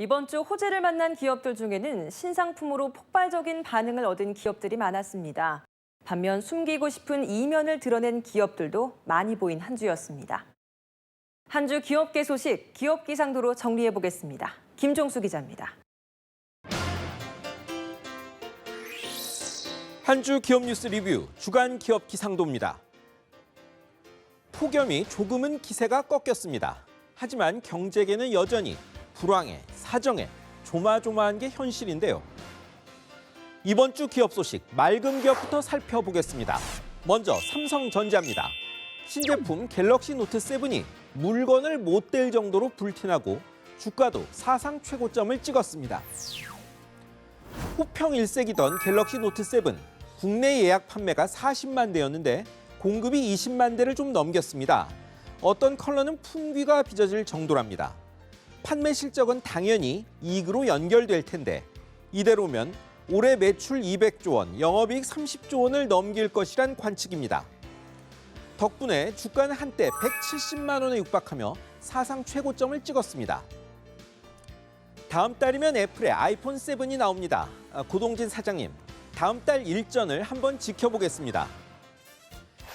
이번 주 호재를 만난 기업들 중에는 신상품으로 폭발적인 반응을 얻은 기업들이 많았습니다. 반면 숨기고 싶은 이면을 드러낸 기업들도 많이 보인 한 주였습니다. 한 주 기업계 소식, 기업 기상도로 정리해 보겠습니다. 김종수 기자입니다. 한 주 기업 뉴스 리뷰 주간 기업 기상도입니다. 폭염이 조금은 기세가 꺾였습니다. 하지만 경제계는 여전히 불황에 사정에 조마조마한 게 현실인데요. 이번 주 기업 소식 맑은 기업부터 살펴보겠습니다. 먼저 삼성전자입니다. 신제품 갤럭시 노트 7이 물건을 못 댈 정도로 불티나고 주가도 사상 최고점을 찍었습니다. 호평 일색이던 갤럭시 노트 7, 국내 예약 판매가 40만 대였는데 공급이 20만 대를 좀 넘겼습니다. 어떤 컬러는 품귀가 빚어질 정도랍니다. 판매 실적은 당연히 이익으로 연결될 텐데 이대로면 올해 매출 200조 원, 영업이익 30조 원을 넘길 것이란 관측입니다. 덕분에 주가는 한때 170만 원에 육박하며 사상 최고점을 찍었습니다. 다음 달이면 애플의 아이폰 7이 나옵니다. 고동진 사장님, 다음 달 일전을 한번 지켜보겠습니다.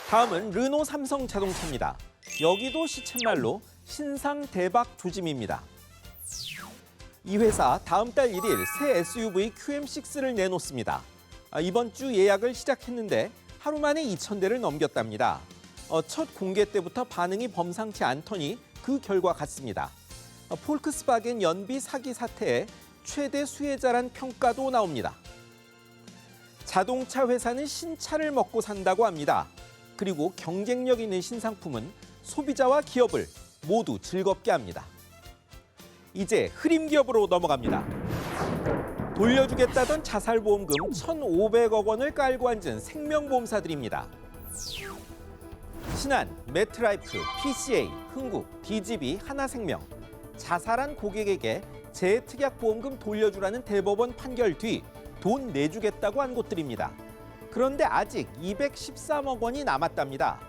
다음은 르노 삼성 자동차입니다. 여기도 시쳇말로 신상 대박 조짐입니다. 이 회사 다음 달 1일 새 SUV QM6를 내놓습니다. 이번 주 예약을 시작했는데 하루 만에 2,000대를 넘겼답니다. 첫 공개 때부터 반응이 범상치 않더니 그 결과 같습니다. 폴크스바겐 연비 사기 사태의 최대 수혜자란 평가도 나옵니다. 자동차 회사는 신차를 먹고 산다고 합니다. 그리고 경쟁력 있는 신상품은 소비자와 기업을 모두 즐겁게 합니다. 이제 흐림 기업으로 넘어갑니다. 돌려주겠다던 자살보험금 1,500억 원을 깔고 앉은 생명보험사들입니다. 신한, 매트라이프, PCA, 흥국, DGB, 하나생명, 자살한 고객에게 재특약보험금 돌려주라는 대법원 판결 뒤 돈 내주겠다고 한 곳들입니다. 그런데 아직 213억 원이 남았답니다.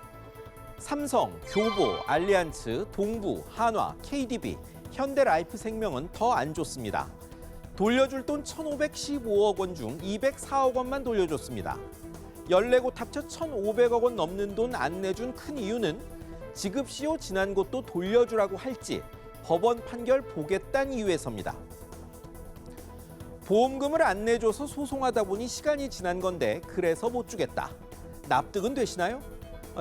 삼성, 교보, 알리안츠, 동부, 한화, KDB, 현대라이프생명은 더 안 좋습니다. 돌려줄 돈 1,515억 원 중 204억 원만 돌려줬습니다. 14곳 합쳐 1,500억 원 넘는 돈 안 내준 큰 이유는 지급시효 지난 곳도 돌려주라고 할지 법원 판결 보겠다는 이유에서입니다. 보험금을 안 내줘서 소송하다 보니 시간이 지난 건데 그래서 못 주겠다. 납득은 되시나요?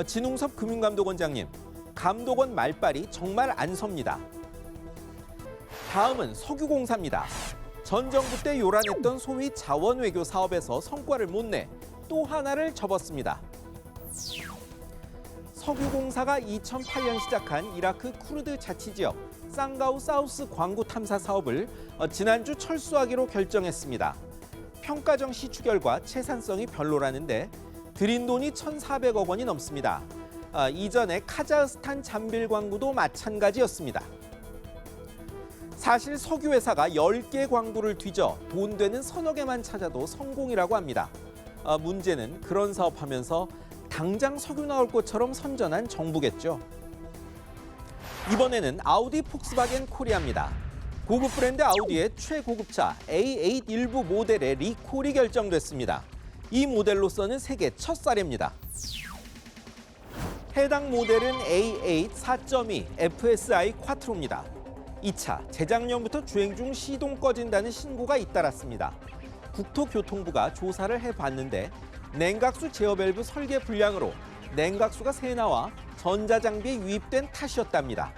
진웅섭 금융감독원장님, 감독원 말빨이 정말 안 섭니다. 다음은 석유공사입니다. 전 정부 때 요란했던 소위 자원외교 사업에서 성과를 못 내 또 하나를 접었습니다. 석유공사가 2008년 시작한 이라크 쿠르드 자치지역 쌍가우 사우스 광구 탐사 사업을 지난주 철수하기로 결정했습니다. 평가 정시 추결과 채산성이 별로라는데 들인 돈이 1,400억 원이 넘습니다. 이전에 카자흐스탄 잠빌 광구도 마찬가지였습니다. 사실 석유회사가 10개 광구를 뒤져 돈 되는 서너 개만 찾아도 성공이라고 합니다. 문제는 그런 사업하면서 당장 석유 나올 것처럼 선전한 정부겠죠. 이번에는 아우디 폭스바겐 코리아입니다. 고급 브랜드 아우디의 최고급차 A8 일부 모델의 리콜이 결정됐습니다. 이 모델로서는 세계 첫 사례입니다. 해당 모델은 A8 4.2 FSI 쿼트로입니다. 이 차 재작년부터 주행 중 시동 꺼진다는 신고가 잇따랐습니다. 국토교통부가 조사를 해봤는데 냉각수 제어 밸브 설계 불량으로 냉각수가 새 나와 전자장비에 유입된 탓이었답니다.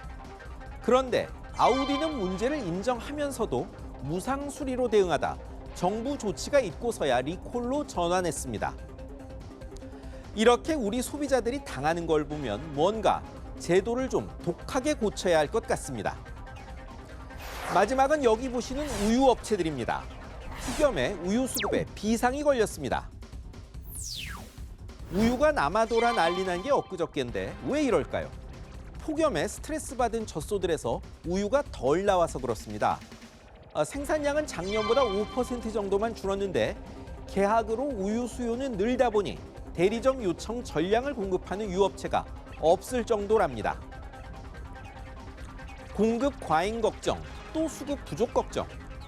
그런데 아우디는 문제를 인정하면서도 무상 수리로 대응하다 정부 조치가 있고서야 리콜로 전환했습니다. 이렇게 우리 소비자들이 당하는 걸 보면 뭔가 제도를 좀 독하게 고쳐야 할 것 같습니다. 마지막은 여기 보시는 우유 업체들입니다. 폭염에 우유 수급에 비상이 걸렸습니다. 우유가 남아돌아 난리 난 게 엊그저께인데 왜 이럴까요? 폭염에 스트레스 받은 젖소들에서 우유가 덜 나와서 그렇습니다. 생산량은 작년보다 5% 정도만 줄었는데 계약으로 우유 수요는 늘다 보니 대리점 요청 전량을 공급하는 유업체가 없을 정도랍니다. 공급 과잉 걱정, 또 수급 부족 걱정.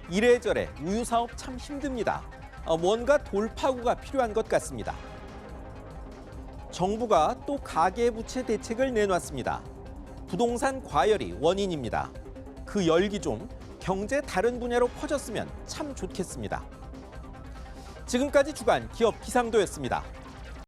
이래저래 우유 사업 참 힘듭니다. 뭔가 돌파구가 필요한 것 같습니다. 정부가 또 가계부채 대책을 내놨습니다. 부동산 과열이 원인입니다. 그 열기 좀 경제 다른 분야로 퍼졌으면 참 좋겠습니다. 지금까지 주간 기업 기상도였습니다.